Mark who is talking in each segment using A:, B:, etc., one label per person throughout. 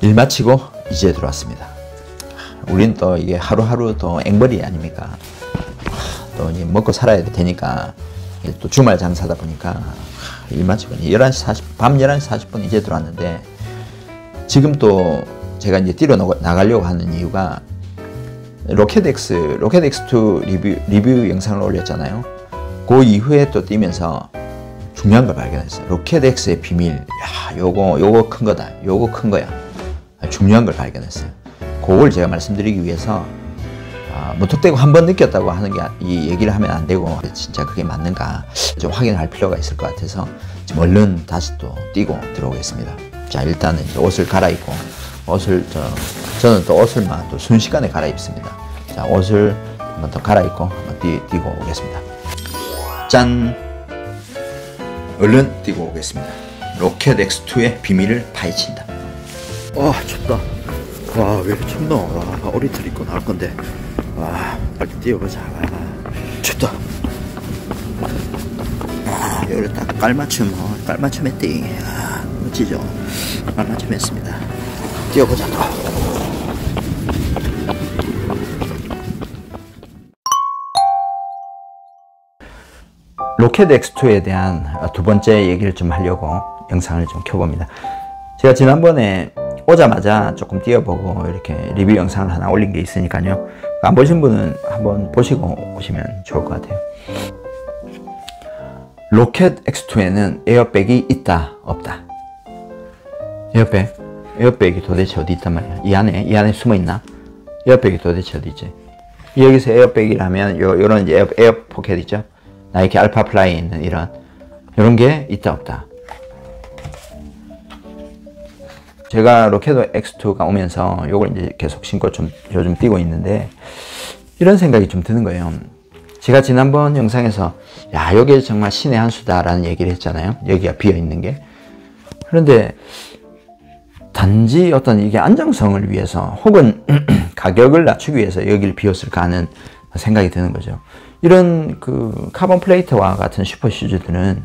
A: 일 마치고 이제 들어왔습니다. 우린 또 이게 하루하루 또 앵벌이 아닙니까? 또 이제 먹고 살아야 되니까 또 주말 장사다 보니까 일 마치고 11시 40, 밤 11시 40분 이제 들어왔는데 지금 또 제가 이제 뛰러 나가려고 하는 이유가 로켓X2 리뷰 영상을 올렸잖아요. 그 이후에 또 뛰면서 중요한 걸 발견했어요. 로켓X의 비밀. 야, 요거 큰 거다. 요거 큰 거야. 중요한 걸 발견했어요. 그걸 제가 말씀드리기 위해서 무턱대고 한 번 느꼈다고 하는 게 이 얘기를 하면 안 되고 진짜 그게 맞는가 좀 확인할 필요가 있을 것 같아서 지금 얼른 다시 또 뛰고 들어오겠습니다. 자, 일단은 이제 옷을 갈아입고 저는 또 옷을 또 순식간에 갈아입습니다. 자, 옷을 한번 더 갈아입고 한번 뛰고 오겠습니다. 짠! 얼른 뛰고 오겠습니다. 로켓X2의 비밀을 파헤친다. 춥다. 와, 왜 이렇게 춥노? 와, 오리털 입고 나올 건데. 와, 빨리 뛰어보자. 와, 춥다. 여기를 딱 깔맞춤 했디. 멋지죠? 깔맞춤 했습니다. 뛰어보자. 로켓X2에 대한 두 번째 얘기를 좀 하려고 영상을 좀 켜봅니다. 제가 지난번에 오자마자 조금 뛰어보고 이렇게 리뷰 영상을 하나 올린 게 있으니까요. 안 보신 분은 한번 보시고 오시면 좋을 것 같아요. 로켓X2에는 에어백이 있다, 없다? 에어백이 도대체 어디 있단 말이야? 이 안에 숨어 있나? 에어백이 도대체 어디 있지? 여기서 에어백이라면 요런 이제 에어 포켓 있죠? 나이키 알파 플라이에 있는 이런 게 있다, 없다? 제가 로켓X2가 오면서 요걸 이제 계속 신고 요즘 뛰고 있는데 이런 생각이 좀 드는 거예요. 제가 지난번 영상에서 야, 요게 정말 신의 한 수다라는 얘기를 했잖아요. 여기가 비어 있는 게. 그런데 단지 어떤 이게 안정성을 위해서 혹은 가격을 낮추기 위해서 여기를 비웠을까 하는 생각이 드는 거죠. 이런 그 카본 플레이트와 같은 슈퍼 슈즈들은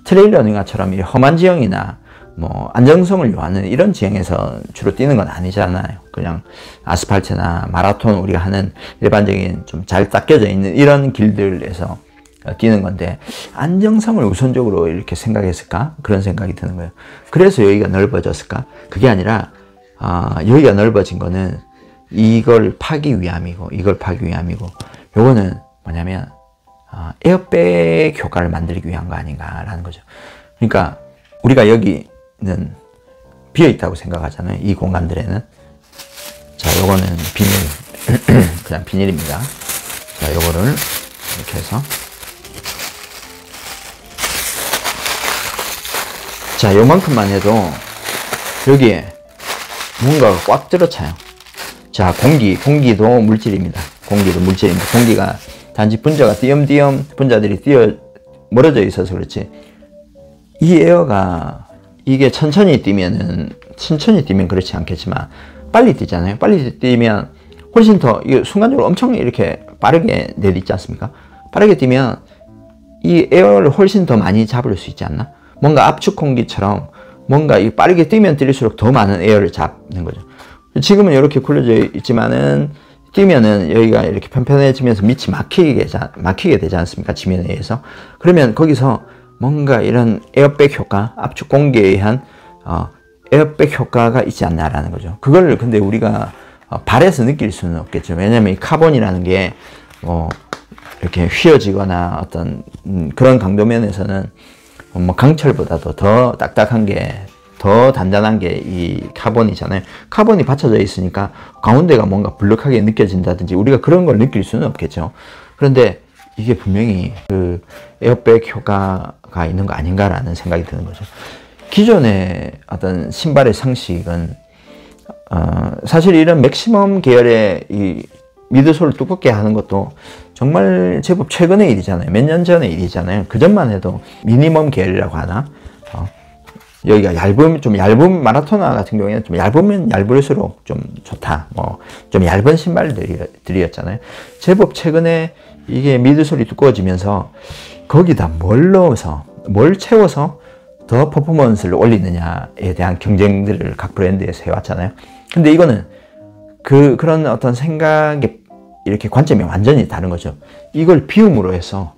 A: 트레일 러닝화처럼 험한 지형이나 뭐 안정성을 요하는 이런 지형에서 주로 뛰는 건 아니잖아요. 그냥 아스팔트나 마라톤 우리가 하는 일반적인 좀 잘 닦여져 있는 이런 길들에서 뛰는 건데 안정성을 우선적으로 이렇게 생각했을까? 그런 생각이 드는 거예요. 그래서 여기가 넓어졌을까? 그게 아니라 여기가 넓어진 거는 이걸 파기 위함이고 요거는 뭐냐면 에어백 효과를 만들기 위한 거 아닌가라는 거죠. 그러니까 우리가 여기는 비어있다고 생각하잖아요. 이 공간들에는. 자, 요거는 비닐. 그냥 비닐입니다. 자, 요거를 이렇게 해서. 자, 요만큼만 해도 여기에 뭔가가 꽉 들어차요. 자, 공기도 물질입니다. 공기가 단지 분자가 띄엄띄엄 분자들이 멀어져 있어서 그렇지. 이 에어가 이게 천천히 뛰면 그렇지 않겠지만 빨리 뛰잖아요. 빨리 뛰면 훨씬 더 이게 순간적으로 엄청 이렇게 빠르게 내딛지 않습니까? 빠르게 뛰면 이 에어를 훨씬 더 많이 잡을 수 있지 않나? 뭔가 압축 공기처럼 뭔가 이 빠르게 뛰면 뛰릴수록 더 많은 에어를 잡는 거죠. 지금은 이렇게 굴려져 있지만은 뛰면은 여기가 이렇게 편편해지면서 밑이 막히게 되지 않습니까? 지면에 의해서. 그러면 거기서 뭔가 이런 에어백 효과, 압축 공기에 의한 에어백 효과가 있지 않나라는 거죠. 그걸 근데 우리가 발에서 느낄 수는 없겠죠. 왜냐면 이 카본이라는 게 이렇게 휘어지거나 어떤 그런 강도면에서는 뭐 강철보다도 더 딱딱한 게, 더 단단한 게 이 카본이잖아요. 카본이 받쳐져 있으니까 가운데가 뭔가 불룩하게 느껴진다든지 우리가 그런 걸 느낄 수는 없겠죠. 그런데 이게 분명히 그 에어백 효과가 있는 거 아닌가라는 생각이 드는 거죠. 기존의 어떤 신발의 상식은 사실 이런 맥시멈 계열의 이 미드솔을 두껍게 하는 것도 정말 제법 최근의 일이잖아요. 몇 년 전의 일이잖아요. 그 전만 해도 미니멈 계열이라고 하나? 여기가 좀 얇은 마라토너 같은 경우에는 좀 얇으면 얇을수록 좀 좋다. 좀 얇은 신발들이었잖아요. 제법 최근에 이게 미드솔이 두꺼워지면서 거기다 뭘 채워서 더 퍼포먼스를 올리느냐에 대한 경쟁들을 각 브랜드에서 해왔잖아요. 근데 이거는 그런 어떤 생각의 이렇게 관점이 완전히 다른 거죠. 이걸 비움으로 해서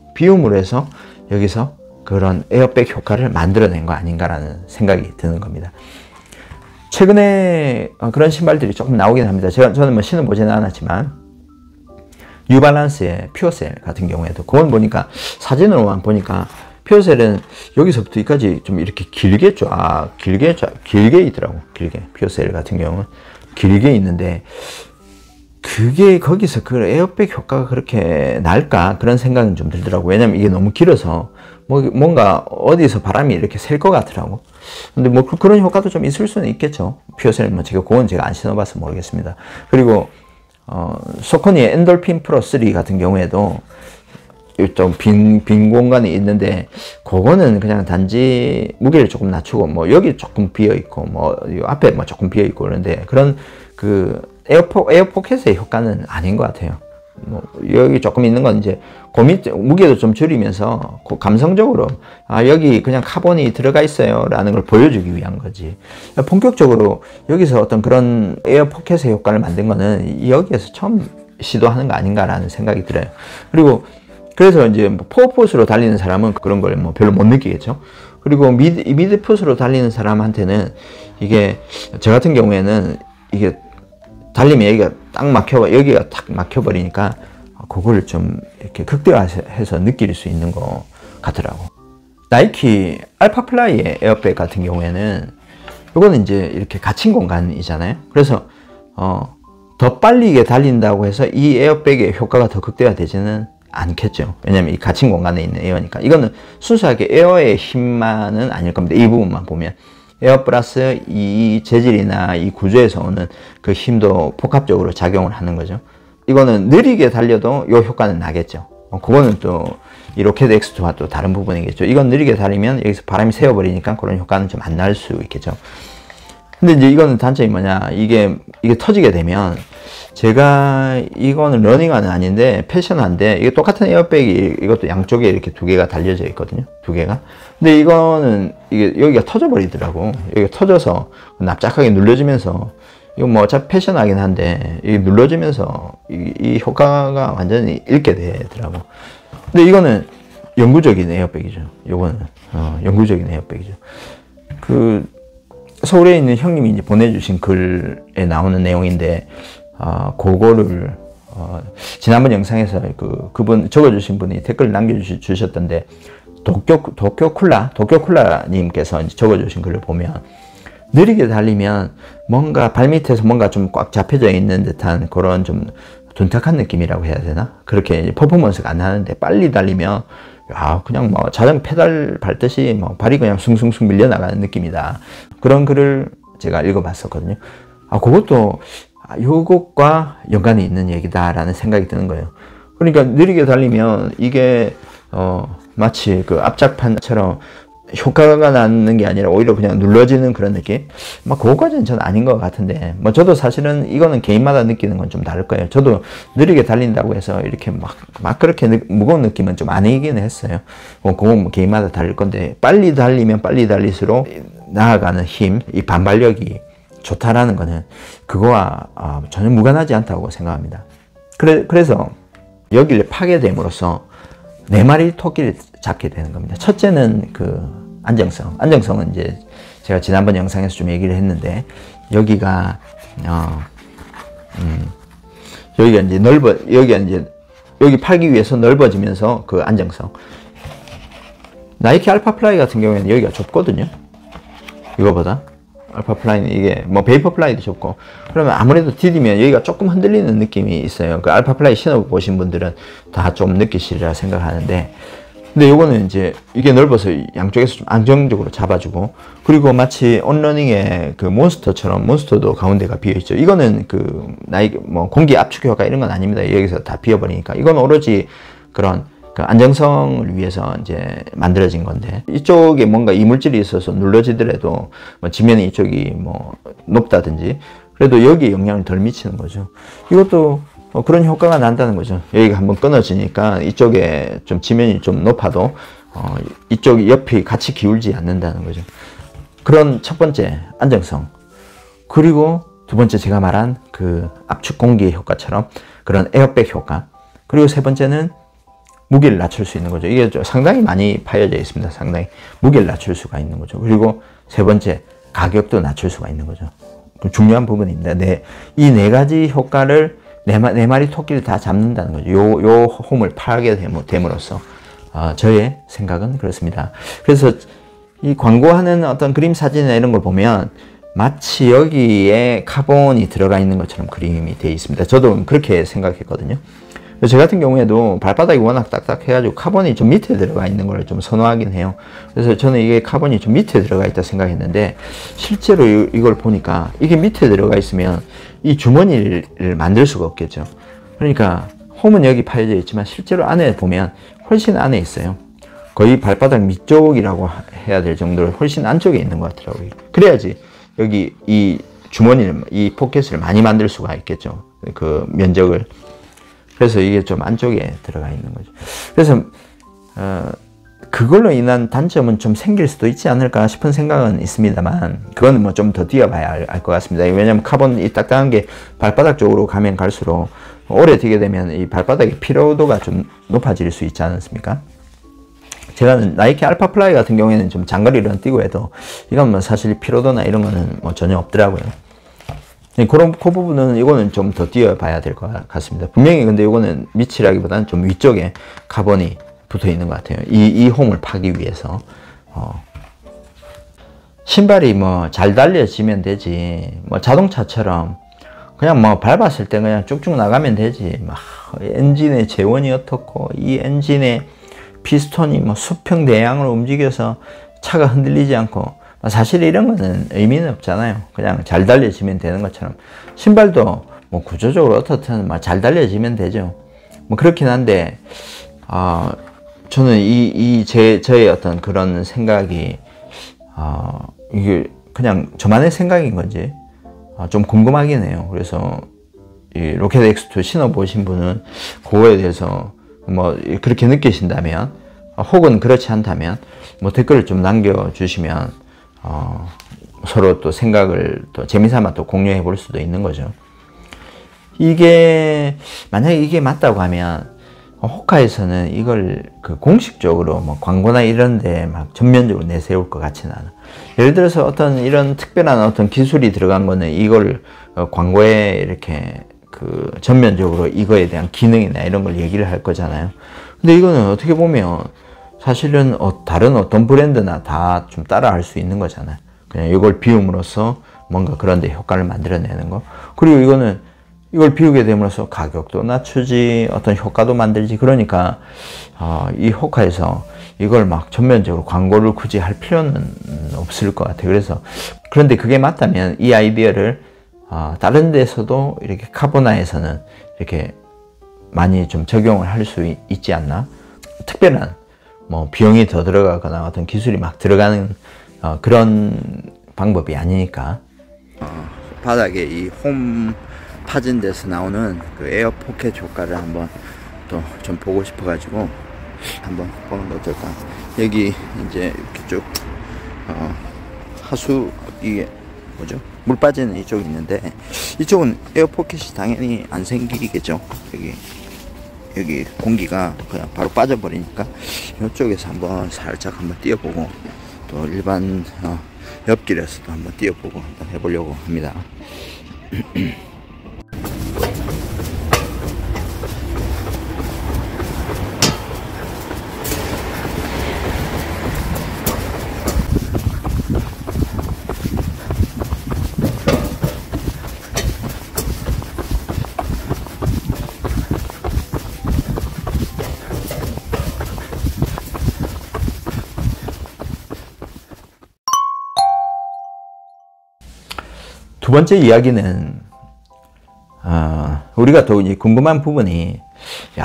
A: 여기서 그런 에어백 효과를 만들어낸 거 아닌가라는 생각이 드는 겁니다. 최근에 그런 신발들이 조금 나오긴 합니다. 저는 뭐 신어보지는 않았지만, 뉴발란스의 퓨어셀 같은 경우에도, 그건 보니까, 사진으로만 보니까, 퓨어셀은 여기서부터 여기까지 좀 이렇게 길게 있더라고. 길게. 퓨어셀 같은 경우는 길게 있는데, 그게 거기서 그 에어백 효과가 그렇게 날까? 그런 생각은 좀 들더라고. 왜냐면 이게 너무 길어서, 뭔가 어디서 바람이 이렇게 셀 것 같더라고. 근데 뭐 그런 효과도 좀 있을 수는 있겠죠. 퓨어셀, 그건 제가 안 신어봐서 모르겠습니다. 그리고, 소코니의 엔돌핀 프로 3 같은 경우에도 좀 빈 공간이 있는데, 그거는 그냥 단지 무게를 조금 낮추고, 뭐 여기 조금 비어있고, 뭐 앞에 뭐 조금 비어있고 그런데, 그런 에어포켓의 효과는 아닌 것 같아요. 뭐 여기 조금 있는 건 이제 무게도 좀 줄이면서 감성적으로 여기 그냥 카본이 들어가 있어요 라는 걸 보여주기 위한 거지, 본격적으로 여기서 어떤 그런 에어포켓의 효과를 만든 거는 여기에서 처음 시도하는 거 아닌가라는 생각이 들어요. 그리고 그래서 이제 뭐 포어풋으로 달리는 사람은 그런 걸 뭐 별로 못 느끼겠죠. 그리고 미드풋으로 달리는 사람한테는 이게, 저 같은 경우에는 이게 달리면 여기가 딱 막혀버리니까, 그거를 좀 이렇게 극대화해서 느낄 수 있는 것 같더라고. 나이키 알파플라이의 에어백 같은 경우에는, 이거는 이제 이렇게 갇힌 공간이잖아요. 그래서, 더 빨리 달린다고 해서 이 에어백의 효과가 더 극대화되지는 않겠죠. 왜냐면 이 갇힌 공간에 있는 에어니까. 이거는 순수하게 에어의 힘만은 아닐 겁니다. 이 부분만 보면. 에어 플러스 이 재질이나 이 구조에서 오는 그 힘도 복합적으로 작용을 하는 거죠. 이거는 느리게 달려도 이 효과는 나겠죠. 그거는 또 이 로켓 X2와 또 다른 부분이겠죠. 이건 느리게 달리면 여기서 바람이 새어버리니까 그런 효과는 좀 안 날 수 있겠죠. 근데 이제 이거는 단점이 뭐냐, 이게 터지게 되면, 제가 이거는 러닝화는 아닌데 패션화인데, 이게 똑같은 에어백이 이것도 양쪽에 이렇게 두 개가 달려져 있거든요. 두 개가. 근데 이거는 이게 여기가 터져버리더라고. 여기가 터져서 납작하게 눌러지면서, 이거 뭐 어차피 패션화긴 한데 이게 눌러지면서 이 효과가 완전히 잃게 되더라고. 근데 이거는 영구적인 에어백이죠. 요거는 영구적인 에어백이죠. 서울에 있는 형님이 이제 보내주신 글에 나오는 내용인데, 그거를, 지난번 영상에서 그분 적어주신 분이 댓글 남겨주셨던데, 도쿄쿨라님께서 적어주신 글을 보면, 느리게 달리면 뭔가 발밑에서 뭔가 좀 꽉 잡혀져 있는 듯한 그런 좀 둔탁한 느낌이라고 해야 되나? 그렇게 퍼포먼스가 안 나는데, 빨리 달리면 그냥 뭐 자전거 페달 밟듯이 뭐 발이 그냥 숭숭숭 밀려나가는 느낌이다. 그런 글을 제가 읽어봤었거든요. 그것도 요것과 연관이 있는 얘기다라는 생각이 드는 거예요. 그러니까 느리게 달리면 이게 마치 그 앞짝판처럼 효과가 나는 게 아니라 오히려 그냥 눌러지는 그런 느낌? 그거까지는 전 아닌 것 같은데, 저도 사실은 이거는 개인마다 느끼는 건 좀 다를 거예요. 저도 느리게 달린다고 해서 이렇게 막 그렇게 무거운 느낌은 좀 아니긴 했어요. 그건 뭐 개인마다 다를 건데, 빨리 달리면 빨리 달릴수록 나아가는 힘, 이 반발력이 좋다라는 거는 그거와 전혀 무관하지 않다고 생각합니다. 그래서 여기를 파게 됨으로써 4마리 토끼를 잡게 되는 겁니다. 첫째는 안정성은 이제 제가 지난번 영상에서 좀 얘기를 했는데, 여기가 여기 팔기 위해서 넓어지면서 그 안정성. 나이키 알파플라이 같은 경우에는 여기가 좁거든요. 이거보다. 알파플라이는 이게 뭐 베이퍼플라이도 좁고, 그러면 아무래도 디디면 여기가 조금 흔들리는 느낌이 있어요. 그 알파플라이 신어보신 분들은 다 좀 느끼시리라 생각하는데, 근데 요거는 이제 이게 넓어서 양쪽에서 좀 안정적으로 잡아주고, 그리고 마치 온러닝의 그 몬스터처럼, 몬스터도 가운데가 비어있죠. 이거는 공기 압축 효과 이런 건 아닙니다. 여기서 다 비어버리니까. 이건 오로지 그런 안정성을 위해서 이제 만들어진 건데, 이쪽에 뭔가 이물질이 있어서 눌러지더라도 지면이 이쪽이 높다든지 그래도 여기에 영향을 덜 미치는 거죠. 이것도 그런 효과가 난다는 거죠. 여기가 한번 끊어지니까 이쪽에 좀 지면이 좀 높아도 이쪽 옆이 같이 기울지 않는다는 거죠. 그런 첫 번째 안정성, 그리고 두 번째 제가 말한 그 압축 공기 효과처럼 그런 에어백 효과, 그리고 세 번째는 무게를 낮출 수 있는 거죠. 이게 상당히 많이 파여져 있습니다. 상당히 무게를 낮출 수가 있는 거죠. 그리고 세 번째, 가격도 낮출 수가 있는 거죠. 중요한 부분입니다. 이 네 가지 효과를 네 마리 토끼를 다 잡는다는 거죠. 요 홈을 팔게 됨으로써 저의 생각은 그렇습니다. 그래서 이 광고하는 어떤 그림 사진이나 이런 걸 보면 마치 여기에 카본이 들어가 있는 것처럼 그림이 되어 있습니다. 저도 그렇게 생각했거든요. 저 같은 경우에도 발바닥이 워낙 딱딱해가지고 카본이 좀 밑에 들어가 있는 걸 좀 선호하긴 해요. 그래서 저는 이게 카본이 좀 밑에 들어가 있다 생각했는데, 실제로 이걸 보니까 이게 밑에 들어가 있으면 이 주머니를 만들 수가 없겠죠. 그러니까 홈은 여기 파여져 있지만 실제로 안에 보면 훨씬 안에 있어요. 거의 발바닥 밑쪽이라고 해야 될 정도로 훨씬 안쪽에 있는 것 같더라고요. 그래야지 여기 이 주머니를, 이 포켓을 많이 만들 수가 있겠죠. 그 면적을. 그래서 이게 좀 안쪽에 들어가 있는 거죠. 그래서 그걸로 인한 단점은 좀 생길 수도 있지 않을까 싶은 생각은 있습니다만, 그거는 뭐 좀 더 뛰어봐야 알 것 같습니다. 왜냐하면 카본 이 딱딱한 게 발바닥 쪽으로 가면 갈수록 오래 뛰게 되면 이 발바닥의 피로도가 좀 높아질 수 있지 않습니까? 제가 나이키 알파 플라이 같은 경우에는 좀 장거리를 뛰고 해도 이건 뭐 사실 피로도나 이런 거는 뭐 전혀 없더라고요. 그 부분은 이거는 좀 더 뛰어봐야 될 것 같습니다. 분명히 근데 이거는 밑이라기보다는 좀 위쪽에 카본이 붙어 있는 것 같아요. 이 홈을 파기 위해서. 신발이 뭐 잘 달려지면 되지, 뭐 자동차처럼 그냥 뭐 밟았을 때 그냥 쭉쭉 나가면 되지, 막 엔진의 재원이 어떻고 이 엔진의 피스톤이 뭐 수평대양으로 움직여서 차가 흔들리지 않고, 사실 이런 거는 의미는 없잖아요. 그냥 잘 달려지면 되는 것처럼 신발도 뭐 구조적으로 어떻든 잘 달려지면 되죠. 뭐 그렇긴 한데 저는 저의 어떤 그런 생각이 이게 그냥 저만의 생각인 건지 좀 궁금하긴 해요. 그래서 이 로켓 X2 신어보신 분은 그거에 대해서 뭐 그렇게 느끼신다면, 혹은 그렇지 않다면 뭐 댓글을 좀 남겨주시면 서로 또 생각을 또 재미삼아 또 공유해 볼 수도 있는 거죠. 이게 만약에 이게 맞다고 하면 호카에서는 이걸 그 공식적으로 뭐 광고나 이런데 막 전면적으로 내세울 것 같지는 않아. 예를 들어서 어떤 이런 특별한 어떤 기술이 들어간 거는 이걸 광고에 이렇게 그 전면적으로 이거에 대한 기능이나 이런 걸 얘기를 할 거잖아요. 근데 이거는 어떻게 보면 사실은 다른 어떤 브랜드나 다 좀 따라 할 수 있는 거잖아요. 그냥 이걸 비움으로써 뭔가 그런 데 효과를 만들어내는 거. 그리고 이거는 이걸 비우게 됨으로써 가격도 낮추지, 어떤 효과도 만들지. 그러니까 이 호카에서 이걸 막 전면적으로 광고를 굳이 할 필요는 없을 것 같아요. 그래서 그런데 그게 맞다면 이 아이디어를 다른 데서도 이렇게 카보나에서는 이렇게 많이 좀 적용을 할 수 있지 않나? 특별한 뭐 비용이 더 들어가거나 어떤 기술이 막 들어가는 그런 방법이 아니니까. 바닥에 이 홈 파진 데서 나오는 그 에어 포켓 효과를 한번 또 좀 보고 싶어 가지고 한번 보는 거 어떨까. 여기 이제 이렇게 쭉 하수, 이게 뭐죠, 물 빠지는 이쪽이 있는데, 이쪽은 에어 포켓이 당연히 안 생기겠죠. 여기 공기가 그냥 바로 빠져버리니까 이쪽에서 한번 살짝 한번 띄워보고, 또 일반 옆길에서도 한번 띄워보고 한번 해보려고 합니다. 두 번째 이야기는 우리가 또 이제 궁금한 부분이,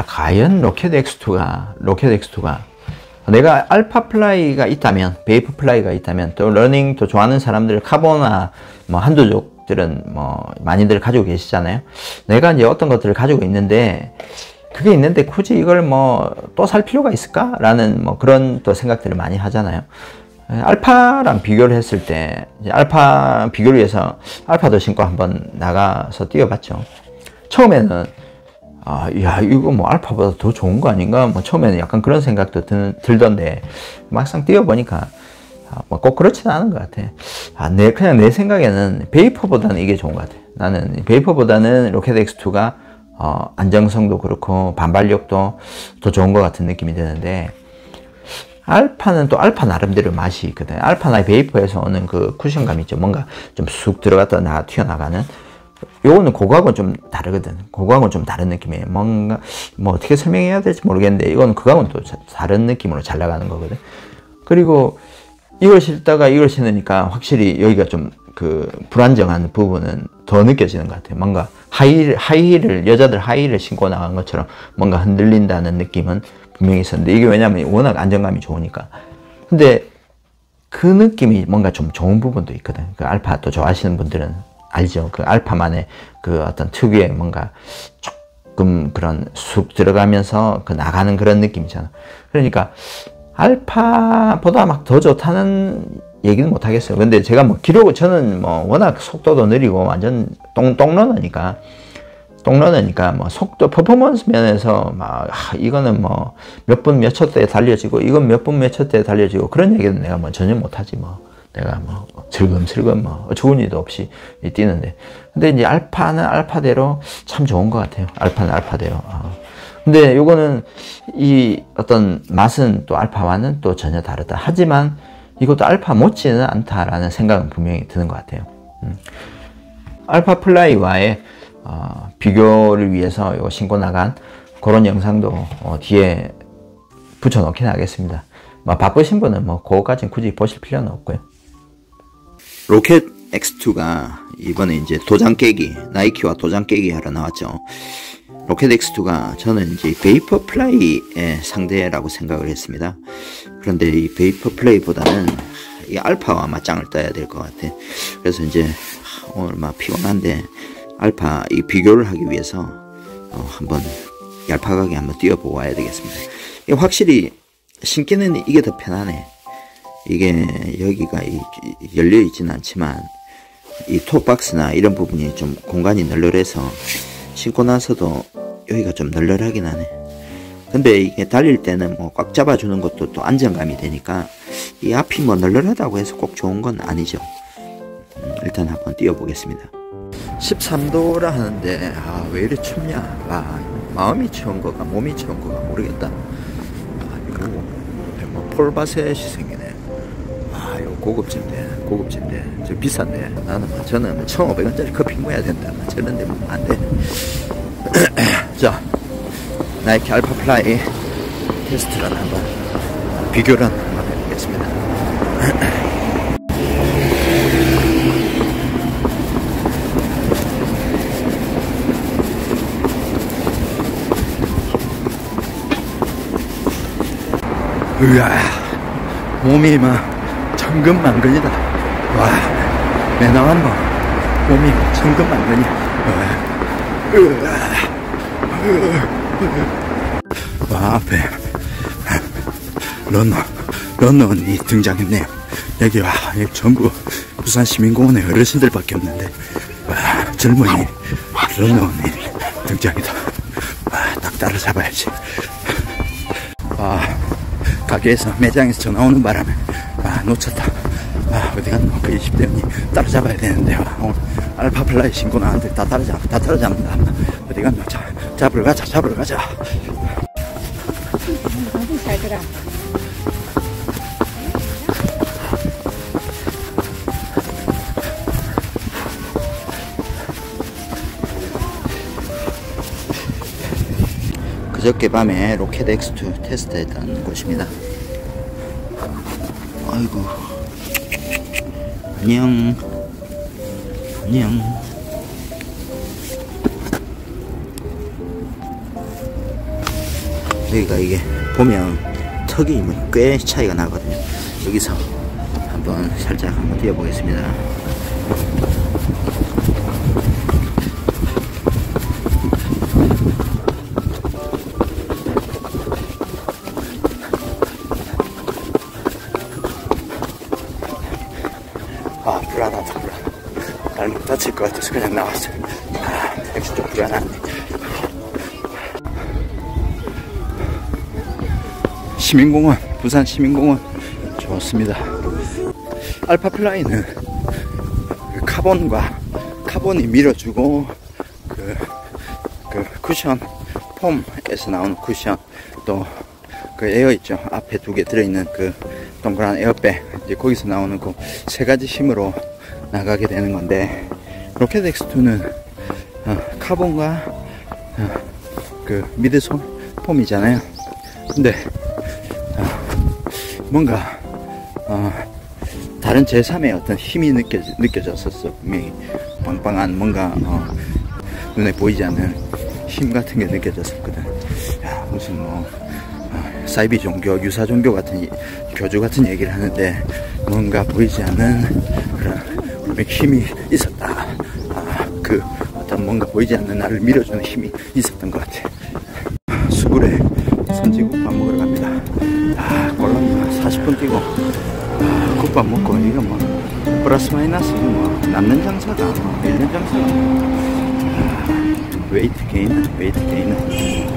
A: 과연 로켓 X2가 내가 알파 플라이가 있다면, 베이프 플라이가 있다면, 또 러닝 또 좋아하는 사람들, 카보나 뭐 한두족들은 뭐 많이들 가지고 계시잖아요. 내가 이제 어떤 것들을 가지고 있는데 그게 있는데 굳이 이걸 뭐 또 살 필요가 있을까라는 뭐 그런 또 생각들을 많이 하잖아요. 알파랑 비교를 했을 때 이제 알파 비교를 위해서 알파도 신고 한번 나가서 뛰어봤죠. 처음에는 야 이거 뭐 알파보다 더 좋은 거 아닌가? 뭐 처음에는 약간 그런 생각도 들던데 막상 뛰어보니까 뭐 꼭 그렇지는 않은 것 같아. 그냥 내 생각에는 베이퍼보다는 이게 좋은 것 같아. 나는 베이퍼보다는 로켓 X2가 안정성도 그렇고 반발력도 더 좋은 것 같은 느낌이 드는데, 알파는 또 알파 나름대로 맛이 있거든. 알파나 베이퍼에서 오는 그 쿠션감 있죠. 뭔가 좀 쑥 들어갔다 튀어나가는. 요거는 그거하고는 좀 다르거든. 그거하고는 좀 다른 느낌이에요. 뭔가 뭐 어떻게 설명해야 될지 모르겠는데 이거는 그거하고는 또 다른 느낌으로 잘 나가는 거거든. 그리고 이걸 신다가 이걸 신으니까 확실히 여기가 좀 그 불안정한 부분은 더 느껴지는 것 같아요. 뭔가 하이힐을 여자들 하이힐을 신고 나간 것처럼 뭔가 흔들린다는 느낌은 분명히 있었는데, 이게 왜냐면 워낙 안정감이 좋으니까. 근데 그 느낌이 뭔가 좀 좋은 부분도 있거든. 그 알파 또 좋아하시는 분들은 알죠. 그 알파만의 그 어떤 특유의 뭔가 조금 그런 쑥 들어가면서 그 나가는 그런 느낌이잖아. 그러니까 알파보다 막 더 좋다는 얘기는 못 하겠어요. 근데 제가 뭐 저는 뭐 워낙 속도도 느리고 완전 똥러너니까 뭐 속도 퍼포먼스 면에서 막 이거는 뭐 몇 분 몇 초대에 달려지고 이건 몇 분 몇 초대에 달려지고 그런 얘기는 내가 뭐 전혀 못 하지. 뭐 내가 뭐 슬금슬금 뭐 좋은 일도 없이 뛰는데, 근데 이제 알파는 알파대로 참 좋은 것 같아요. 알파는 알파대로. 근데 요거는 이 어떤 맛은 또 알파와는 또 전혀 다르다. 하지만 이것도 알파 못지는 않다라는 생각은 분명히 드는 것 같아요. 알파 플라이와의 비교를 위해서 이거 신고 나간 그런 영상도 뒤에 붙여놓긴 하겠습니다. 뭐 바쁘신 분은 뭐 그거까지는 굳이 보실 필요는 없고요. 로켓 X2가 이번에 이제 도장 깨기, 나이키와 도장 깨기 하러 나왔죠. 로켓 X2가 저는 이제 베이퍼 플라이의 상대라고 생각을 했습니다. 그런데 이 베이퍼 플라이보다는 이 알파와 맞짱을 떠야 될 것 같아. 그래서 이제 오늘 막 피곤한데 알파 이 비교를 하기 위해서 한번 얄팍하게 한번 뛰어보고 와야 되겠습니다. 확실히 신기는 이게 더 편하네. 이게 여기가 열려 있지는 않지만 이 톱박스나 이런 부분이 좀 공간이 널널해서 신고 나서도 여기가 좀 널널하긴 하네. 근데 이게 달릴 때는 뭐 꽉 잡아주는 것도 또 안정감이 되니까 이 앞이 뭐 널널하다고 해서 꼭 좋은 건 아니죠. 일단 한번 뛰어보겠습니다. 13도라 하는데 왜 이리 춥냐. 마음이 추운 거가 몸이 추운 거가 모르겠다. 이거 뭐 폴바셋이 생기네. 이거 고급진데 저 비싼데 저는 1,500원짜리 커피 모아야 된다. 저런데 뭐 안 돼. 자, 나이키 알파 플라이 테스트를 한번 비교를 한번 해보겠습니다. 으아, 몸이 막 천근만근이다. 와, 매너한 뭐 몸이 천근만근이야. 와, 앞에 런너원이 등장했네요. 여기 전부 부산 시민공원의 어르신들밖에 없는데, 젊은이 런너원이 등장이다. 딱 따라잡아야지. 가게에서 매장에서 전화 오는 바람에 놓쳤다. 어디 갔노? 그 20대원이 따라잡아야 되는데 오늘 알파 플라이 신고 나왔는데 다 따라잡는다. 어디 갔노? 잡으러 가자.
B: 살더라.
A: 그저께 밤에 로켓 X2 테스트했던 곳입니다. 아이고, 안녕. 여기가 이게 보면 턱이 꽤 차이가 나거든요. 여기서 살짝 한번 뛰어보겠습니다. 다칠 것 같아서 그냥 나왔어요. 역시 좀 불안하네. 시민공원, 부산 시민공원 좋습니다. 알파플라이는 카본이 밀어주고 그 쿠션 폼에서 나오는 쿠션, 또 그 에어 있죠, 앞에 2개 들어있는 그 동그란 에어백, 이제 거기서 나오는 그 3가지 힘으로 나가게 되는 건데, 로켓 X2는 카본과 그 미드솔 폼이잖아요. 근데 뭔가 다른 제3의 어떤 힘이 느껴졌었어. 분명히 빵빵한 뭔가 눈에 보이지 않는 힘 같은 게 느껴졌었거든. 야, 무슨 사이비 종교, 유사 종교 같은 교주 같은 얘기를 하는데 뭔가 보이지 않는 그런 힘이 있었다. 그 어떤 뭔가 보이지 않는 나를 밀어주는 힘이 있었던 것 같아. 수구레 선지국밥 먹으러 갑니다. 꼴랑 40분 뛰고 국밥 먹고, 이거 뭐 플러스 마이너스 뭐 남는 장사가 1년 장사가 웨이트 게인.